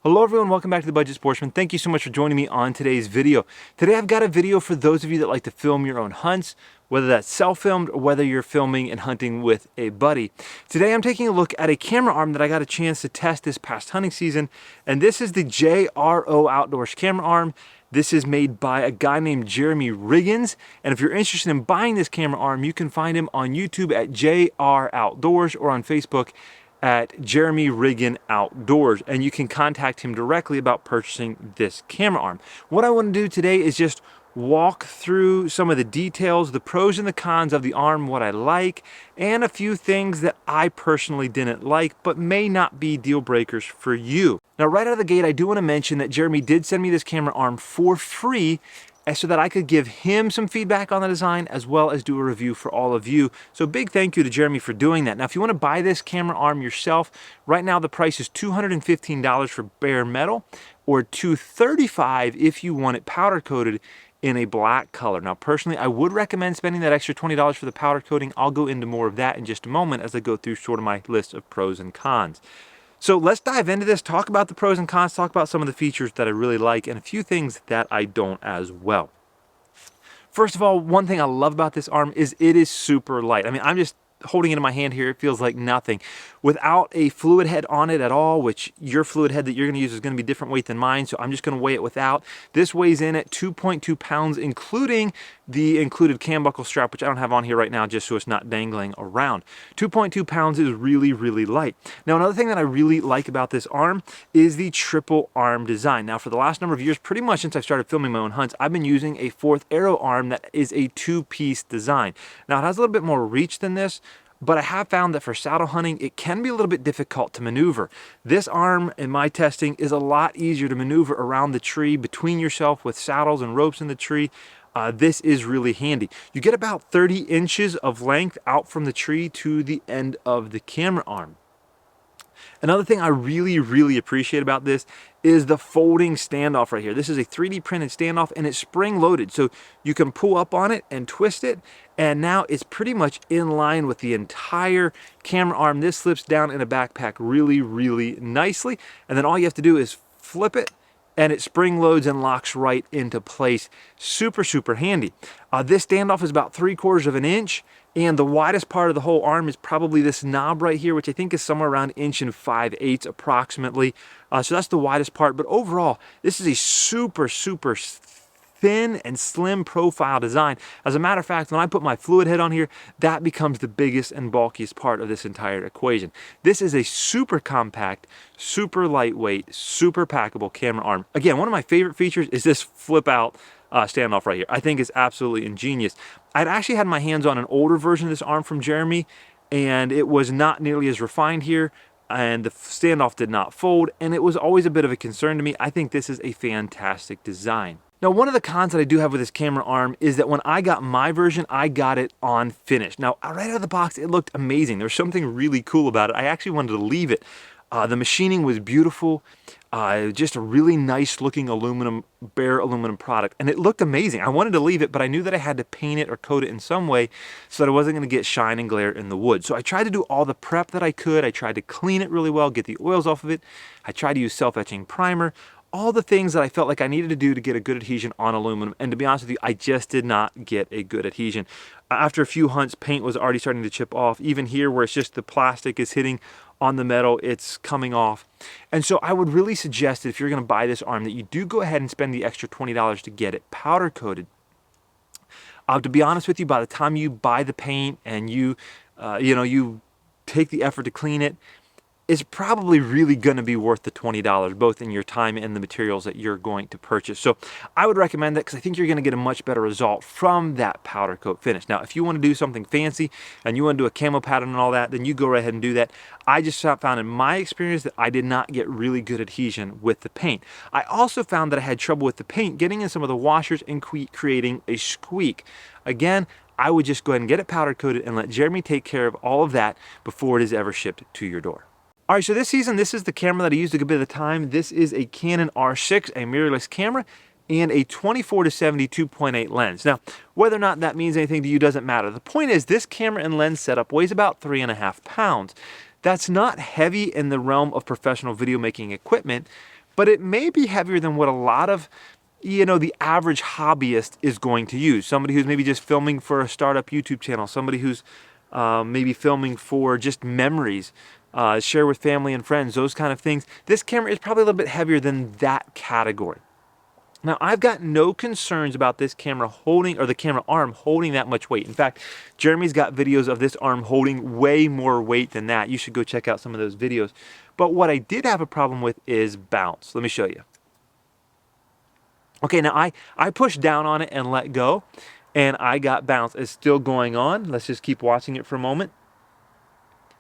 Hello everyone, welcome back to The Budget Sportsman. Thank you so much for joining me on today's video. Today I've got a video for those of you that like to film your own hunts, whether that's self-filmed or whether you're filming and hunting with a buddy. Today I'm taking a look at a camera arm that I got a chance to test this past hunting season, and this is the JRO Outdoors camera arm. This is made by a guy named Jeremy Riggin, and if you're interested in buying this camera arm, you can find him on YouTube at JR Outdoors or on Facebook at Jeremy Riggin Outdoors, and you can contact him directly about purchasing this camera arm. What I want to do today is just walk through some of the details, the pros and the cons of the arm, what I like, and a few things that I personally didn't like but may not be deal breakers for you. Now right out of the gate, I do want to mention that Jeremy did send me this camera arm for free so that I could give him some feedback on the design as well as do a review for all of you. So big thank you to Jeremy for doing that. Now if you want to buy this camera arm yourself, right now the price is $215 for bare metal or $235 if you want it powder coated in a black color. Now personally, I would recommend spending that extra $20 for the powder coating. I'll go into more of that in just a moment as I go through sort of my list of pros and cons. So let's dive into this, talk about the pros and cons, talk about some of the features that I really like and a few things that I don't as well. First of all, one thing I love about this arm is it is super light. I mean, I'm just holding it in my hand here, it feels like nothing. Without a fluid head on it at all, which your fluid head that you're gonna use is gonna be different weight than mine, so I'm just gonna weigh it without. This weighs in at 2.2 pounds, including the included cam buckle strap, which I don't have on here right now just so it's not dangling around. 2.2 pounds is really, really light. Now, another thing that I really like about this arm is the triple arm design. Now, for the last number of years, pretty much since I started filming my own hunts, I've been using a fourth arrow arm that is a two-piece design. Now, it has a little bit more reach than this, but I have found that for saddle hunting, it can be a little bit difficult to maneuver. This arm, in my testing, is a lot easier to maneuver around the tree, between yourself with saddles and ropes in the tree. This is really handy. You get about 30 inches of length out from the tree to the end of the camera arm. Another thing I really appreciate about this is the folding standoff right here. This is a 3D printed standoff and it's spring loaded. So you can pull up on it and twist it. And now it's pretty much in line with the entire camera arm. This slips down in a backpack really nicely. And then all you have to do is flip it and it spring loads and locks right into place. Super handy. This standoff is about 3/4 of an inch. And the widest part of the whole arm is probably this knob right here, which I think is somewhere around 1 5/8 approximately. So that's the widest part. But overall, this is a super thin and slim profile design. As a matter of fact, when I put my fluid head on here, that becomes the biggest and bulkiest part of this entire equation. This is a super compact, super lightweight, super packable camera arm. Again, one of my favorite features is this flip out standoff right here. I think it's absolutely ingenious. I'd actually had my hands on an older version of this arm from Jeremy, and it was not nearly as refined here, and the standoff did not fold, and it was always a bit of a concern to me. I think this is a fantastic design. Now, one of the cons that I do have with this camera arm is that when I got my version, I got it on finish. Now, right out of the box, it looked amazing. There was something really cool about it. I actually wanted to leave it. The machining was beautiful. Just a really nice looking bare aluminum product, and it looked amazing. I wanted to leave it, but I knew that I had to paint it or coat it in some way so that I wasn't going to get shine and glare in the wood. So I tried to do all the prep that I could. I tried to clean it really well, get the oils off of it. I tried to use self-etching primer, all the things that I felt like I needed to do to get a good adhesion on aluminum. And to be honest with you, I just did not get a good adhesion. After a few hunts, paint was already starting to chip off. Even here where it's just the plastic is hitting on the metal, it's coming off. And so I would really suggest that if you're going to buy this arm, that you do go ahead and spend the extra $20 to get it powder coated. To be honest with you, by the time you buy the paint and you take the effort to clean it, it's probably really going to be worth the $20, both in your time and the materials that you're going to purchase. So I would recommend that because I think you're going to get a much better result from that powder coat finish. Now, if you want to do something fancy and you want to do a camo pattern and all that, then you go right ahead and do that. I just found in my experience that I did not get really good adhesion with the paint. I also found that I had trouble with the paint getting in some of the washers and creating a squeak. Again, I would just go ahead and get it powder coated and let Jeremy take care of all of that before it is ever shipped to your door. All right, so this season, this is the camera that I used a good bit of the time. This is a Canon R6, a mirrorless camera, and a 24-70 2.8 lens. Now, whether or not that means anything to you doesn't matter. The point is this camera and lens setup weighs about 3.5 pounds. That's not heavy in the realm of professional video making equipment, but it may be heavier than what a lot of, you know, the average hobbyist is going to use. Somebody who's maybe just filming for a startup YouTube channel, somebody who's maybe filming for just memories, share with family and friends, those kind of things. This camera is probably a little bit heavier than that category. Now, I've got no concerns about this camera holding, or the camera arm holding, that much weight. In fact, Jeremy's got videos of this arm holding way more weight than that. You should go check out some of those videos. But what I did have a problem with is bounce. Let me show you. Okay, now I pushed down on it and let go, and I got bounce. It's still going on. Let's just keep watching it for a moment.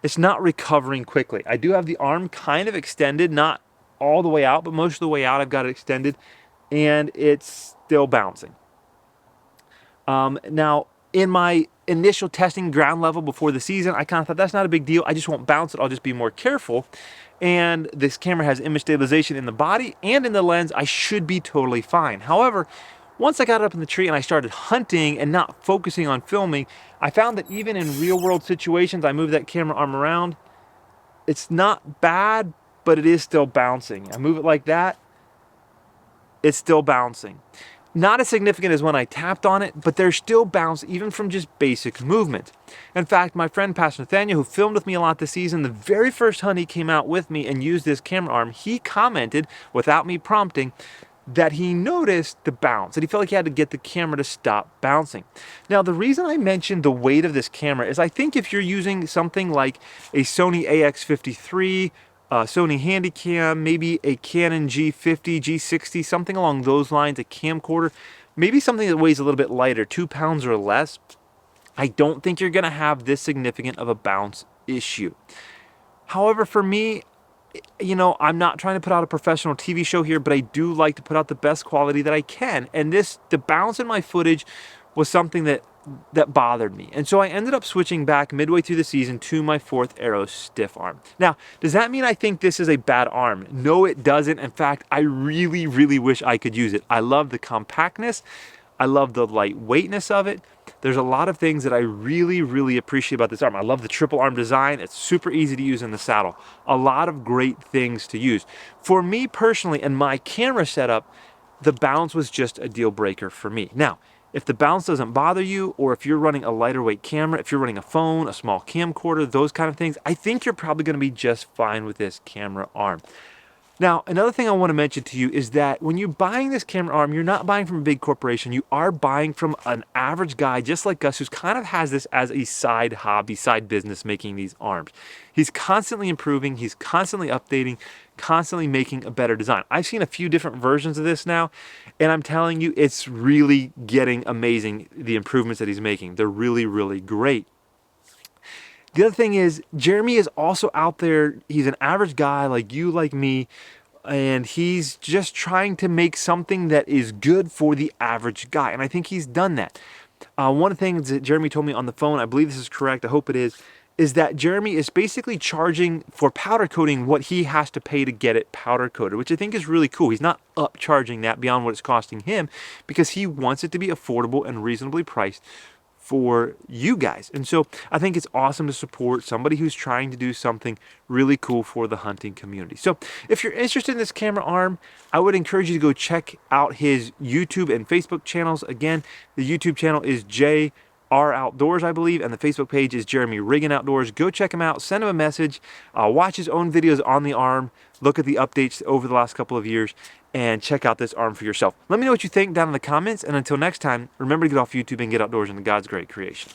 It's not recovering quickly. I do have the arm kind of extended, not all the way out, but most of the way out I've got it extended, and it's still bouncing. Now, in my initial testing ground level before the season, I kind of thought that's not a big deal. I just won't bounce it. I'll just be more careful. And this camera has image stabilization in the body and in the lens. I should be totally fine. However, once I got up in the tree and I started hunting and not focusing on filming, I found that even in real world situations, I move that camera arm around. It's not bad, but it is still bouncing. I move it like that. It's still bouncing. Not as significant as when I tapped on it, but there's still bounce even from just basic movement. In fact, my friend Pastor Nathaniel, who filmed with me a lot this season, the very first hunt he came out with me and used this camera arm, he commented, without me prompting, that he noticed the bounce, that he felt like he had to get the camera to stop bouncing. Now, the reason I mentioned the weight of this camera is I think if you're using something like a Sony AX53, Sony Handycam, maybe a Canon G50, G60, something along those lines, a camcorder, maybe something that weighs a little bit lighter, 2 pounds or less, I don't think you're gonna have this significant of a bounce issue. However, for me, you know, I'm not trying to put out a professional TV show here, but I do like to put out the best quality that I can. And the bounce in my footage was something that bothered me. And so I ended up switching back midway through the season to my 4th Arrow stiff arm. Now, does that mean I think this is a bad arm? No, it doesn't. In fact, I really, really wish I could use it. I love the compactness. I love the lightweightness of it. There's a lot of things that I really, really appreciate about this arm. I love the triple arm design. It's super easy to use in the saddle. A lot of great things to use. For me personally, and my camera setup, the bounce was just a deal breaker for me. Now, if the bounce doesn't bother you, or if you're running a lighter weight camera, if you're running a phone, a small camcorder, those kind of things, I think you're probably gonna be just fine with this camera arm. Now, another thing I want to mention to you is that when you're buying this camera arm, you're not buying from a big corporation. You are buying from an average guy just like us who's kind of has this as a side hobby, side business, making these arms. He's constantly improving, he's constantly updating, constantly making a better design. I've seen a few different versions of this now, and I'm telling you, it's really getting amazing, the improvements that he's making. They're really, really great. The other thing is, Jeremy is also out there. He's an average guy like you, like me, and he's just trying to make something that is good for the average guy. And I think he's done that. One of the things that Jeremy told me on the phone, I believe this is correct, I hope it is that Jeremy is basically charging for powder coating what he has to pay to get it powder coated, which I think is really cool. He's not upcharging that beyond what it's costing him because he wants it to be affordable and reasonably priced for you guys. And so I think it's awesome to support somebody who's trying to do something really cool for the hunting community. So if you're interested in this camera arm, I would encourage you to go check out his YouTube and Facebook channels. Again, the YouTube channel is JR Outdoors, I believe, and the Facebook page is Jeremy Riggin Outdoors. Go check him out, send him a message, watch his own videos on the arm, look at the updates over the last couple of years, and check out this arm for yourself. Let me know what you think down in the comments, and until next time, remember to get off YouTube and get outdoors into God's great creation.